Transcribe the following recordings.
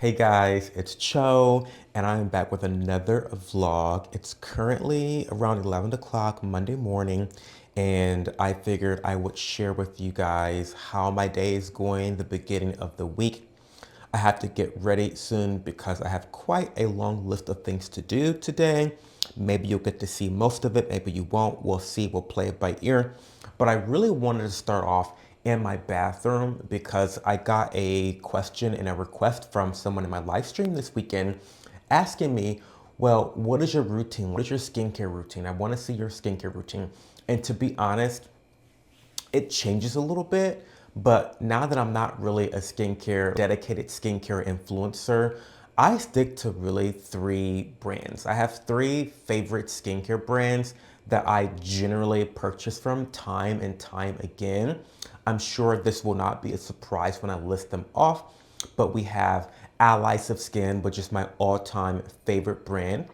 Hey guys, it's Cho, and I'm back with another vlog. It's currently around 11 o'clock Monday morning, and I figured I would share with you guys how my day is going, the beginning of the week. I have to get ready soon because I have quite a long list of things to do today. Maybe you'll get to see most of it, maybe you won't. We'll see, we'll play it by ear. But I really wanted to start off in my bathroom because I got a question and a request from someone in my live stream this weekend asking me, well, what is your routine? What is your skincare routine? I want to see your skincare routine. And to be honest, it changes a little bit, but now that I'm not really a dedicated skincare influencer, I stick to really three brands. I have three favorite skincare brands that I generally purchase from time and time again. I'm sure this will not be a surprise when I list them off, but we have Allies of Skin, which is my all-time favorite brand.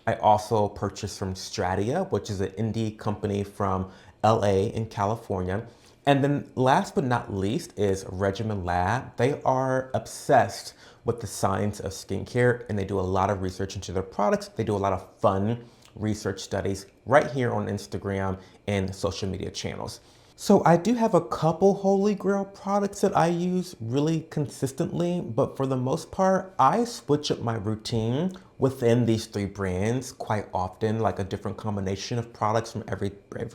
I also purchased from Stratia, which is an indie company from LA in California. And then last but not least is Regimen Lab. They are obsessed with the science of skincare and they do a lot of research into their products. They do a lot of fun research studies right here on Instagram and social media channels. So I do have a couple Holy Grail products that I use really consistently, but for the most part, I switch up my routine within these three brands quite often, like a different combination of products from every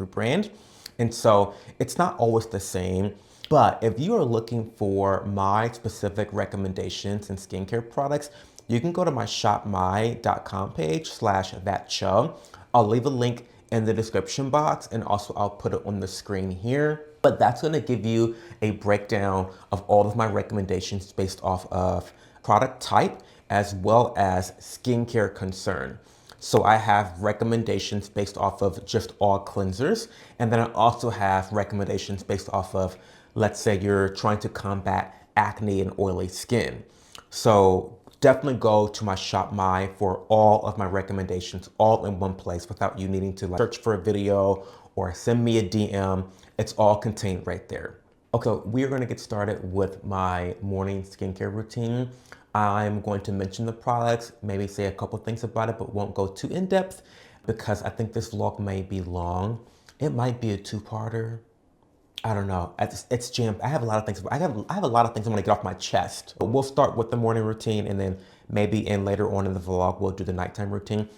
brand. And so it's not always the same. But if you are looking for my specific recommendations and skincare products, you can go to my shopmy.com page /thatcho. I'll leave a link in the description box and also I'll put it on the screen here. But that's going to give you a breakdown of all of my recommendations based off of product type as well as skincare concern. So I have recommendations based off of just all cleansers. And then I also have recommendations based off of, let's say you're trying to combat acne and oily skin. So definitely go to my Shop My for all of my recommendations all in one place without you needing to search for a video or send me a DM. It's all contained right there. Okay, so we are going to get started with my morning skincare routine. I'm going to mention the products, maybe say a couple things about it, but won't go too in depth because I think this vlog may be long. It might be a two-parter. I don't know. It's jammed. I have a lot of things. I have a lot of things I want to get off my chest. But we'll start with the morning routine, and then maybe later on in the vlog we'll do the nighttime routine.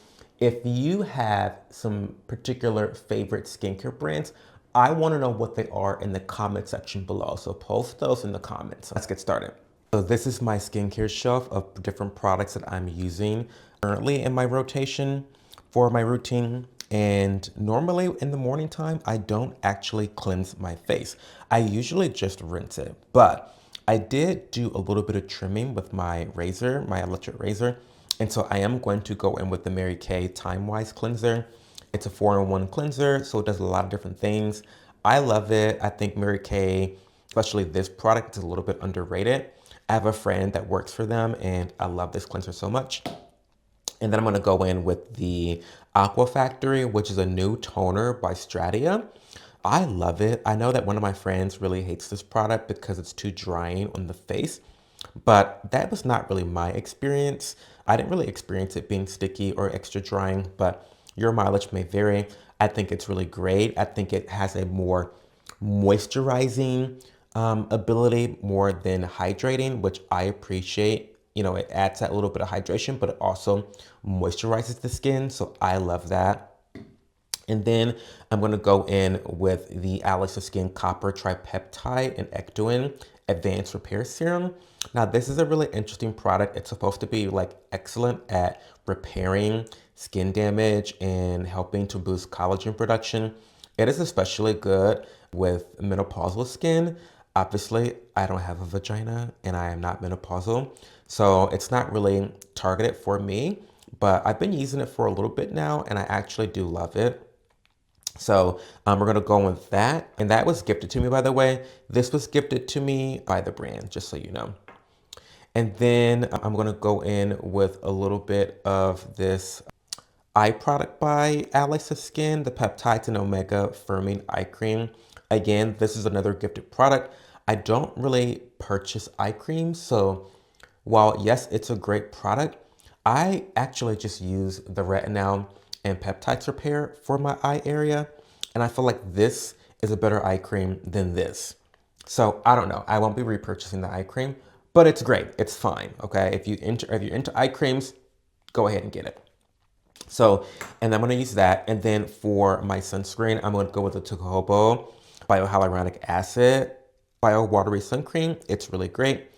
If you have some particular favorite skincare brands, I want to know what they are in the comment section below. So post those in the comments. Let's get started. So this is my skincare shelf of different products that I'm using currently in my rotation for my routine. And normally in the morning time, I don't actually cleanse my face. I usually just rinse it, but I did do a little bit of trimming with my razor, my electric razor. And so I am going to go in with the Mary Kay Time Wise cleanser. It's a 4-in-1 cleanser, so it does a lot of different things. I love it. I think Mary Kay, especially this product, is a little bit underrated. I have a friend that works for them and I love this cleanser so much. And then I'm going to go in with the Aqua Factory, which is a new toner by Stratia. I love it. I know that one of my friends really hates this product because it's too drying on the face, but that was not really my experience. I didn't really experience it being sticky or extra drying, but your mileage may vary. I think it's really great. I think it has a more moisturizing ability more than hydrating, which I appreciate. You know, it adds that little bit of hydration, but it also moisturizes the skin. So I love that. And then I'm going to go in with the Allies of Skin Copper Tripeptide and Ectoin Advanced Repair Serum. Now, this is a really interesting product. It's supposed to be like excellent at repairing skin damage and helping to boost collagen production. It is especially good with menopausal skin. Obviously, I don't have a vagina and I am not menopausal, so it's not really targeted for me, but I've been using it for a little bit now and I actually do love it. So we're gonna go with that. And that was gifted to me, by the way. This was gifted to me by the brand, just so you know. And then I'm gonna go in with a little bit of this eye product by Alisa Skin, the Peptides and Omega Firming Eye Cream. Again, this is another gifted product. I don't really purchase eye cream, so while yes, it's a great product, I actually just use the Retinol and Peptides Repair for my eye area, and I feel like this is a better eye cream than this. So I don't know. I won't be repurchasing the eye cream, but it's great. It's fine. Okay, if you're into eye creams, go ahead and get it. So, and I'm gonna use that. And then for my sunscreen, I'm gonna go with the Tokobo Biohyaluronic Acid Bio Watery Sun Cream. It's really great.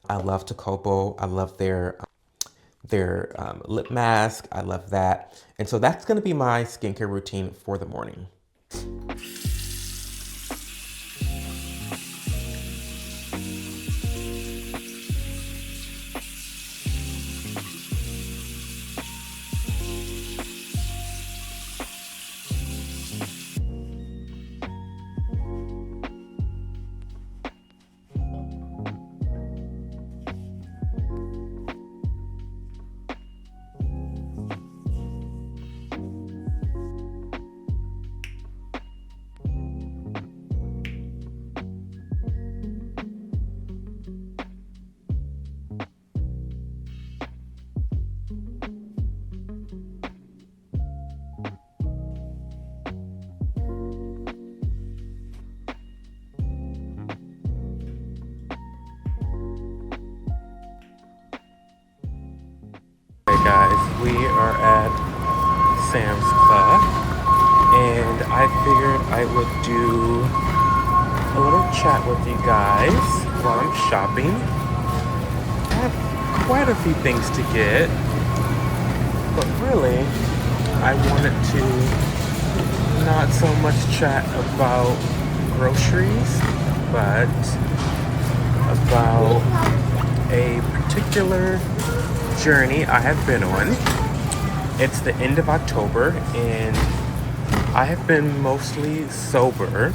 I love Tokobo. I love their lip mask. I love that. And so that's gonna be my skincare routine for the morning. Hey guys, we are at Sam's Club, and I figured I would do a little chat with you guys while I'm shopping. I have quite a few things to get, but really, I wanted to not so much chat about groceries, but about a particular journey I have been on. It's the end of October, and I have been mostly sober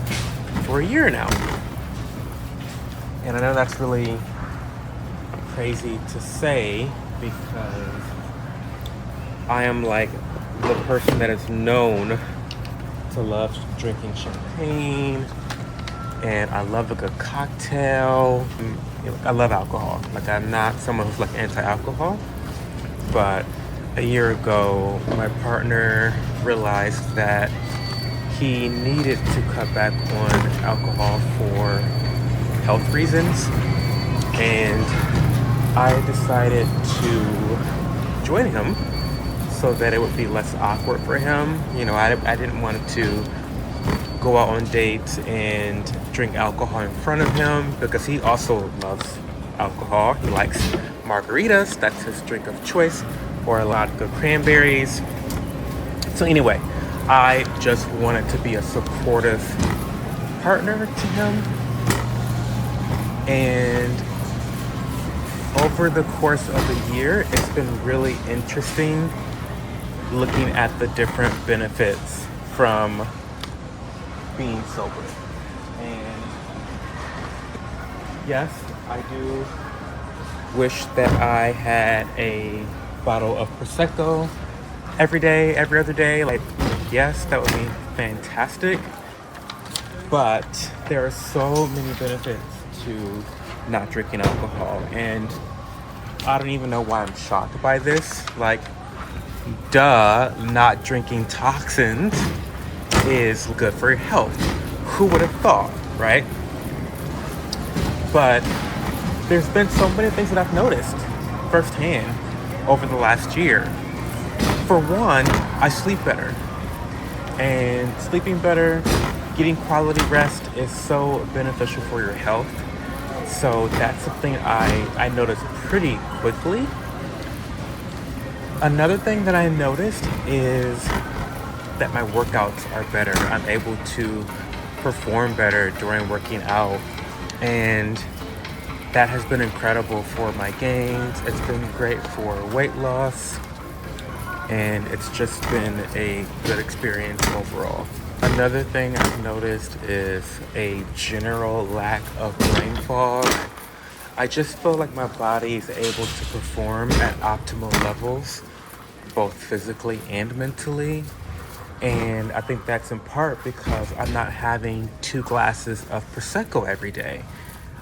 for a year now. And I know that's really crazy to say because I am like the person that is known to love drinking champagne, and I love a good cocktail. I love alcohol. Like, I'm not someone who's like anti-alcohol, but a year ago, my partner realized that he needed to cut back on alcohol for health reasons, and I decided to join him so that it would be less awkward for him. You know, I didn't want to go out on dates and drink alcohol in front of him because he also loves alcohol. He likes margaritas, that's his drink of choice, or a lot of good cranberries. So anyway, I just wanted to be a supportive partner to him. And over the course of the year, it's been really interesting looking at the different benefits from being sober. And yes, I do wish that I had a bottle of Prosecco every day, every other day. Like, yes, that would be fantastic. But there are so many benefits to not drinking alcohol. And I don't even know why I'm shocked by this. Like, duh, not drinking toxins is good for your health. Who would have thought, right? But there's been so many things that I've noticed firsthand over the last year. For one, I sleep better. And sleeping better, getting quality rest is so beneficial for your health. So that's something I noticed pretty quickly. Another thing that I noticed is that my workouts are better. I'm able to perform better during working out, and that has been incredible for my gains. It's been great for weight loss, and it's just been a good experience overall. Another thing I've noticed is a general lack of brain fog. I just feel like my body is able to perform at optimal levels, both physically and mentally. And I think that's in part because I'm not having 2 glasses of Prosecco every day.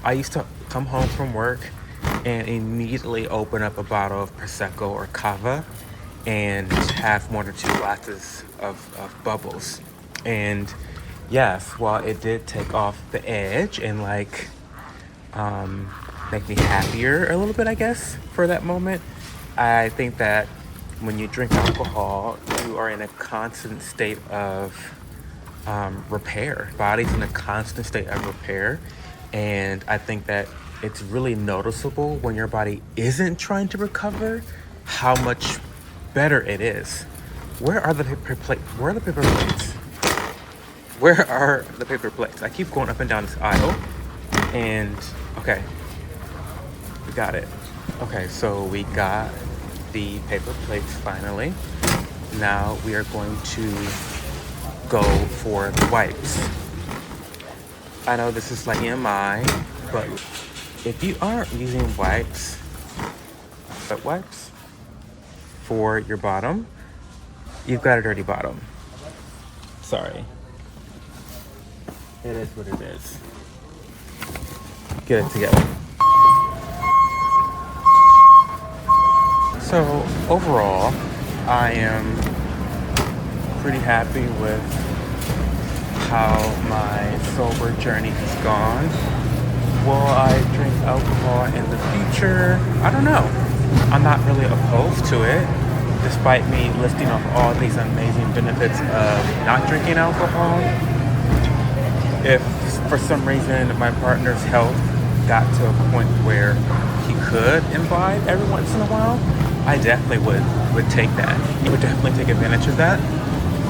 I used to come home from work and immediately open up a bottle of Prosecco or Cava and have 1 or 2 glasses of bubbles. And yes, while it did take off the edge and make me happier a little bit, I guess, for that moment, I think that when you drink alcohol, you are in a constant state of repair. Body's in a constant state of repair. And I think that it's really noticeable when your body isn't trying to recover how much better it is. Where are the paper plates? Where are the paper plates? Where are the paper plates? I keep going up and down this aisle. And okay, we got it. Okay, so we got the paper plates finally. Now we are going to go for the wipes. I know this is like EMI, but if you aren't using wipes, wet wipes for your bottom, you've got a dirty bottom. Sorry. It is what it is. Get it together. So overall, I am pretty happy with how my sober journey has gone. Will I drink alcohol in the future? I don't know. I'm not really opposed to it, despite me listing off all these amazing benefits of not drinking alcohol. If for some reason my partner's health got to a point where he could imbibe every once in a while, I definitely would take that. He would definitely take advantage of that.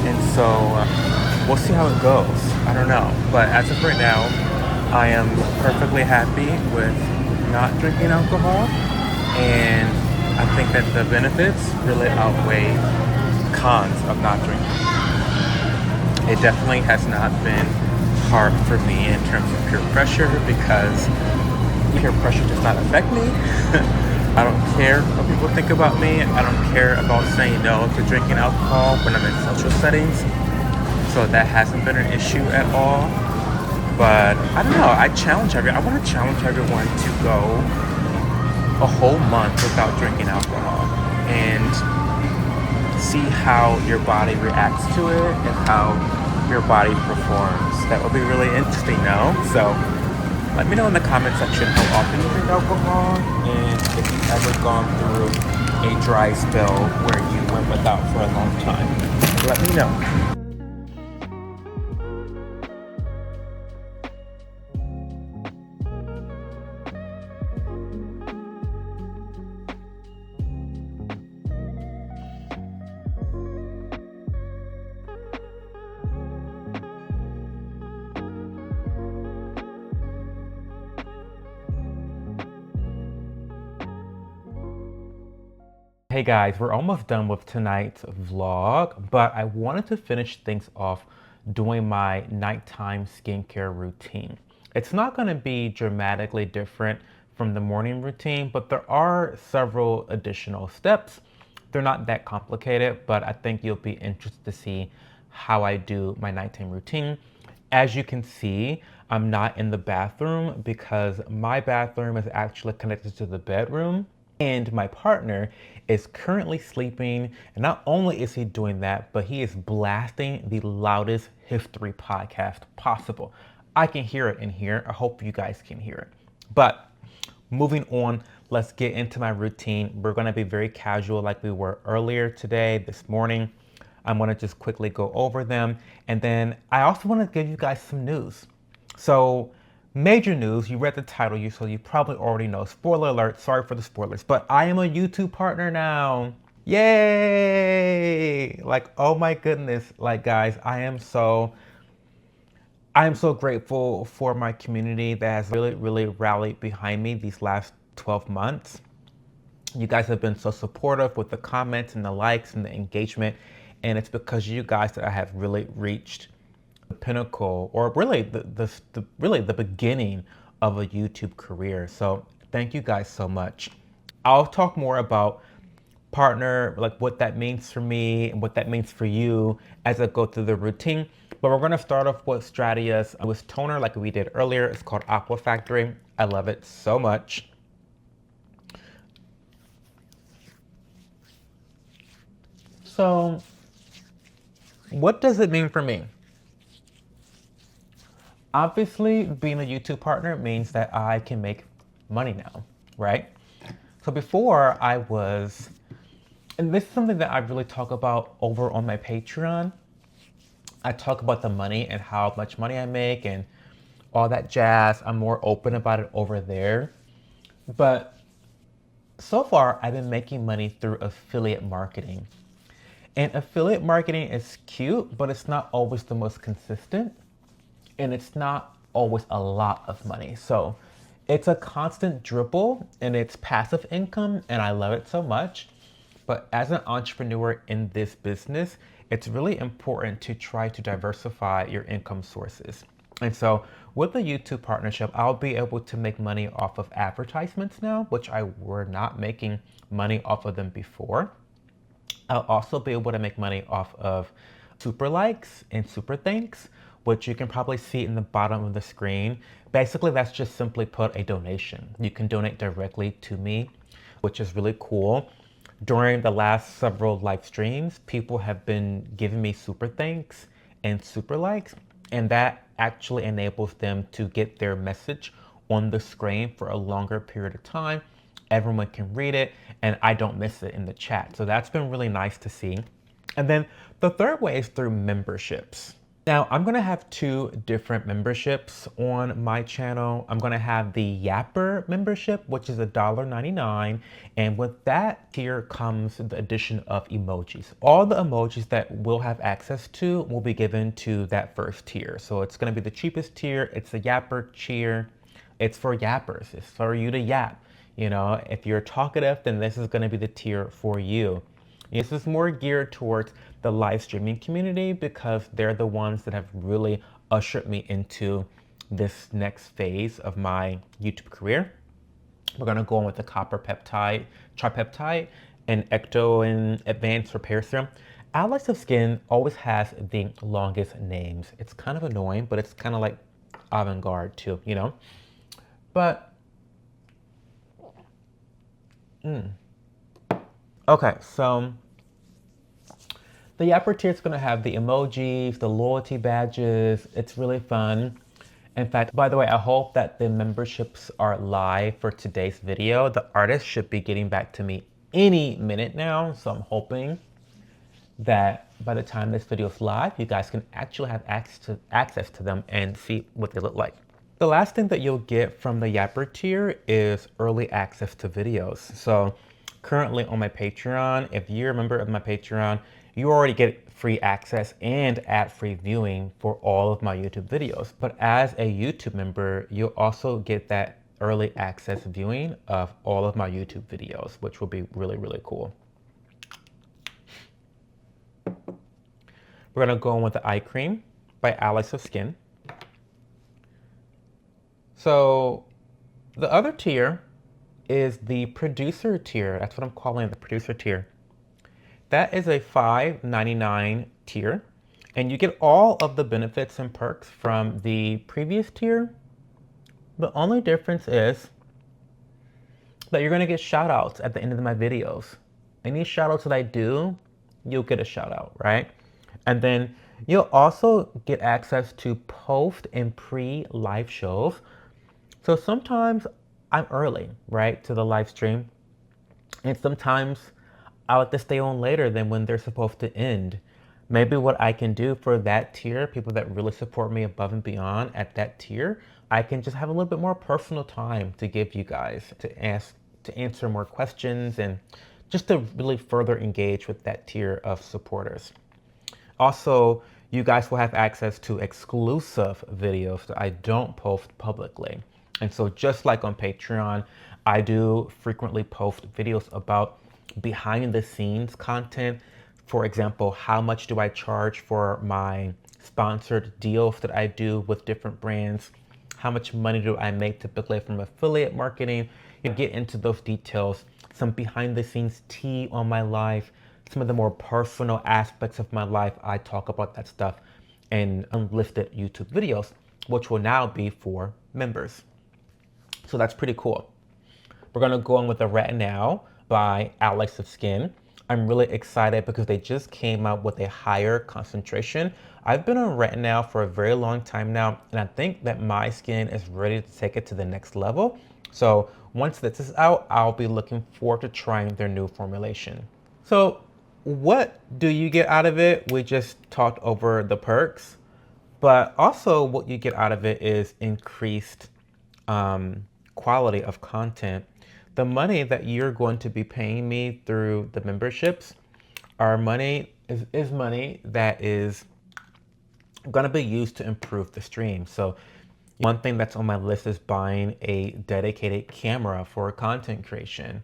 And so we'll see how it goes. I don't know. But as of right now, I am perfectly happy with not drinking alcohol. And I think that the benefits really outweigh cons of not drinking. It definitely has not been hard for me in terms of peer pressure because peer pressure does not affect me. I don't care what people think about me. I don't care about saying no to drinking alcohol when I'm in social settings. So that hasn't been an issue at all. But I don't know. I want to challenge everyone to go a whole month without drinking alcohol and see how your body reacts to it and how your body performs. That will be really interesting now. So let me know in the comment section how often you drink alcohol and if you've ever gone through a dry spell where you went without for a long time. Let me know. Hey guys, we're almost done with tonight's vlog, but I wanted to finish things off doing my nighttime skincare routine. It's not going to be dramatically different from the morning routine, but there are several additional steps. They're not that complicated, but I think you'll be interested to see how I do my nighttime routine. As you can see, I'm not in the bathroom because my bathroom is actually connected to the bedroom. And my partner is currently sleeping, and not only is he doing that, but he is blasting the loudest history podcast possible. I can hear it in here. I hope you guys can hear it. But moving on, let's get into my routine. We're gonna be very casual like we were earlier today, this morning. I'm gonna just quickly go over them. And then I also wanna give you guys some news. So major news, you read the title, so you probably already know. Spoiler alert, sorry for the spoilers, but I am a YouTube partner now. Yay! Like, oh my goodness. Like guys, I am so grateful for my community that has really rallied behind me these last 12 months. You guys have been so supportive with the comments and the likes and the engagement. And it's because of you guys that I have really reached pinnacle, or really really the beginning of a YouTube career. So thank you guys so much. I'll talk more about partner, like what that means for me and what that means for you as I go through the routine. But we're gonna start off with Stratia's with toner like we did earlier. It's called Aqua Factory. I love it so much. So what does it mean for me? Obviously, being a YouTube partner means that I can make money now, right? So before I was, and this is something that I really talk about over on my Patreon. I talk about the money and how much money I make and all that jazz. I'm more open about it over there. But so far, I've been making money through affiliate marketing. And affiliate marketing is cute, but it's not always the most consistent. And it's not always a lot of money. So it's a constant dribble and it's passive income, and I love it so much. But as an entrepreneur in this business, it's really important to try to diversify your income sources. And so with the YouTube partnership, I'll be able to make money off of advertisements now, which I were not making money off of them before. I'll also be able to make money off of super likes and super thanks, which you can probably see in the bottom of the screen. Basically, that's just simply put a donation. You can donate directly to me, which is really cool. During the last several live streams, people have been giving me super thanks and super likes, and that actually enables them to get their message on the screen for a longer period of time. Everyone can read it, and I don't miss it in the chat. So that's been really nice to see. And then the third way is through memberships. Now, I'm gonna have two different memberships on my channel. I'm gonna have the Yapper membership, which is $1.99. And with that tier comes the addition of emojis. All the emojis that we'll have access to will be given to that first tier. So it's gonna be the cheapest tier. It's the Yapper tier. It's for yappers. It's for you to yap. You know, if you're talkative, then this is gonna be the tier for you. This is more geared towards the live streaming community because they're the ones that have really ushered me into this next phase of my YouTube career. We're gonna go on with the copper peptide, tripeptide, and ecto and advanced repair serum. Allies of Skin always has the longest names. It's kind of annoying, but it's kind of like avant-garde too, you know? But, okay, so the Yapper tier is going to have the emojis, the loyalty badges. It's really fun. In fact, by the way, I hope that the memberships are live for today's video. The artist should be getting back to me any minute now. So I'm hoping that by the time this video is live, you guys can actually have access to them and see what they look like. The last thing that you'll get from the Yapper tier is early access to videos. So currently on my Patreon, if you're a member of my Patreon, you already get free access and ad-free viewing for all of my YouTube videos. But as a YouTube member, you'll also get that early access viewing of all of my YouTube videos, which will be really, really cool. We're gonna go on with the eye cream by Allies of Skin. So the other tier is the producer tier. That's what I'm calling the producer tier. That is a $5.99 tier, and you get all of the benefits and perks from the previous tier. The only difference is that you're gonna get shout outs at the end of my videos. Any shout outs that I do, you'll get a shout out, right? And then you'll also get access to post and pre-live shows. So sometimes I'm early, right, to the live stream, and sometimes I like to stay on later than when they're supposed to end. Maybe what I can do for that tier, people that really support me above and beyond at that tier, I can just have a little bit more personal time to give you guys, to answer more questions and just to really further engage with that tier of supporters. Also, you guys will have access to exclusive videos that I don't post publicly. And so just like on Patreon, I do frequently post videos about behind the scenes content. For example, how much do I charge for my sponsored deals that I do with different brands. How much money do I make typically from affiliate marketing? You get into those details, some behind the scenes tea on my life, some of the more personal aspects of my life. I talk about that stuff in unlisted YouTube videos, which will now be for members. So that's pretty cool. We're gonna go on with the Retinol by Alex of Skin. I'm really excited because they just came out with a higher concentration. I've been on Retinol for a very long time now, and I think that my skin is ready to take it to the next level. So once this is out, I'll be looking forward to trying their new formulation. So what do you get out of it? We just talked over the perks, but also what you get out of it is increased quality of content. The money that you're going to be paying me through the memberships are money is money that is going to be used to improve the stream. So one thing that's on my list is buying a dedicated camera for content creation.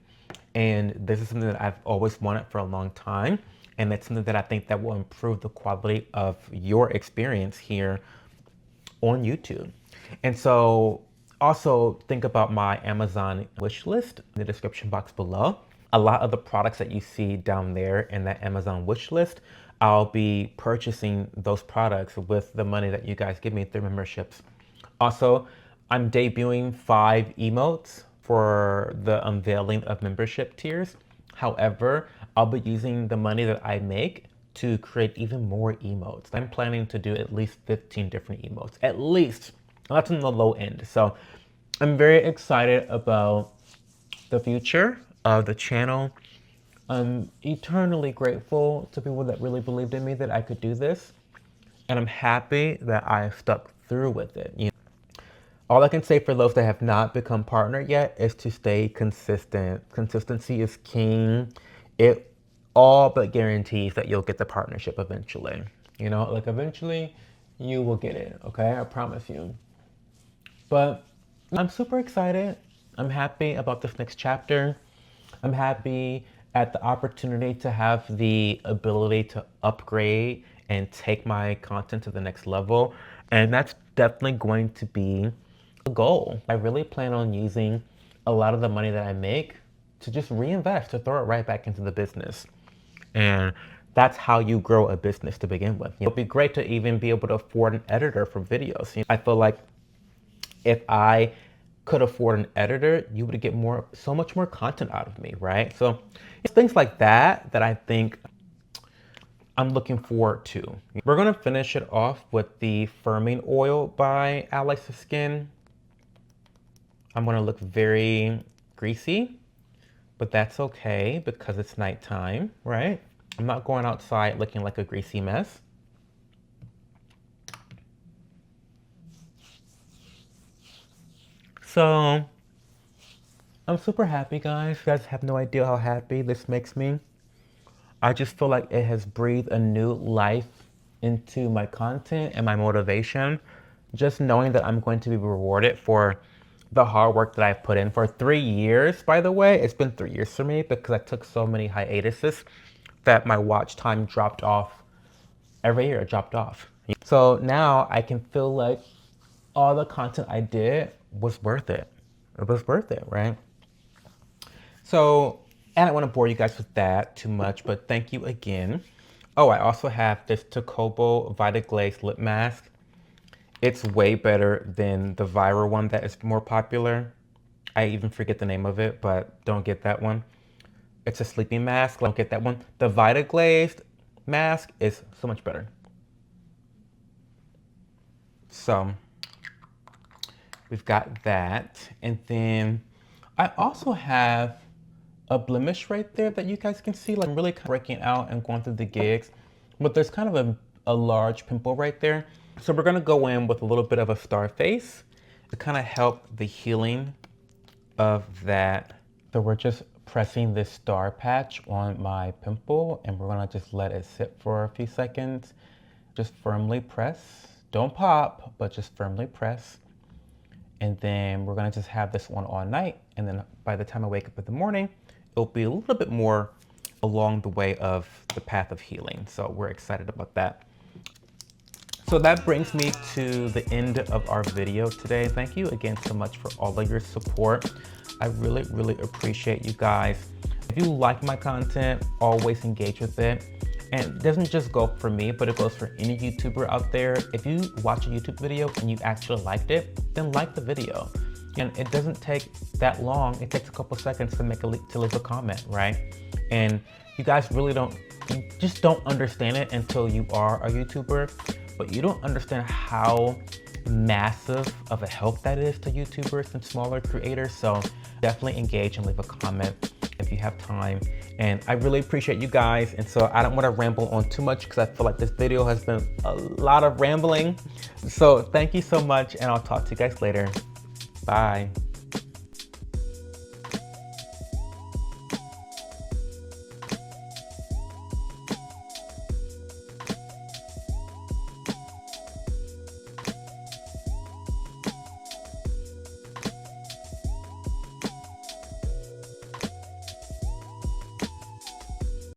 And this is something that I've always wanted for a long time. And it's something that I think that will improve the quality of your experience here on YouTube. And so also think about my Amazon wish list in the description box below. A lot of the products that you see down there in that Amazon wish list, I'll be purchasing those products with the money that you guys give me through memberships. Also, I'm debuting 5 emotes for the unveiling of membership tiers. However, I'll be using the money that I make to create even more emotes. I'm planning to do at least 15 different emotes, at least. That's on the low end. So I'm very excited about the future of the channel. I'm eternally grateful to people that really believed in me that I could do this. And I'm happy that I stuck through with it. You know? All I can say for those that have not become partnered yet is to stay consistent. Consistency is king. It all but guarantees that you'll get the partnership eventually. You know, like eventually you will get it, okay? I promise you. But I'm super excited. I'm happy about this next chapter. I'm happy at the opportunity to have the ability to upgrade and take my content to the next level. And that's definitely going to be a goal. I really plan on using a lot of the money that I make to just reinvest, to throw it right back into the business. And that's how you grow a business to begin with. You know, it'd be great to even be able to afford an editor for videos. You know, I feel like if I could afford an editor, you would get so much more content out of me, right? So it's things like that that I think I'm looking forward to. We're gonna finish it off with the firming oil by Alex of Skin. I'm gonna look very greasy, but that's okay because it's nighttime, right? I'm not going outside looking like a greasy mess. So I'm super happy, guys. You guys have no idea how happy this makes me. I just feel like it has breathed a new life into my content and my motivation. Just knowing that I'm going to be rewarded for the hard work that I've put in for 3 years, by the way. It's been 3 years for me because I took so many hiatuses that my watch time dropped off. Every year it dropped off. So now I can feel like all the content I did was worth it. It was worth it, right? So, and I don't want to bore you guys with that too much, but thank you again. Oh, I also have this Tocobo Vitaglaze lip mask. It's way better than the viral one that is more popular. I even forget the name of it, but don't get that one. It's a sleeping mask. Don't get that one. The Vitaglaze mask is so much better. So we've got that. And then I also have a blemish right there that you guys can see. Like I'm really breaking out and going through the gigs, but there's kind of a large pimple right there. So we're gonna go in with a little bit of a star face to kind of help the healing of that. So we're just pressing this star patch on my pimple and we're gonna just let it sit for a few seconds. Just firmly press. Don't pop, but just firmly press. And then we're gonna just have this one all night. And then by the time I wake up in the morning, it'll be a little bit more along the way of the path of healing. So we're excited about that. So that brings me to the end of our video today. Thank you again so much for all of your support. I really, really appreciate you guys. If you like my content, always engage with it. And it doesn't just go for me, but it goes for any YouTuber out there. If you watch a YouTube video and you actually liked it, then like the video. And it doesn't take that long. It takes a couple seconds to leave a comment, right? And you guys really you just don't understand it until you are a YouTuber, but you don't understand how massive of a help that is to YouTubers and smaller creators. So definitely engage and leave a comment if you have time. And I really appreciate you guys. And so I don't want to ramble on too much because I feel like this video has been a lot of rambling. So thank you so much, and I'll talk to you guys later. Bye.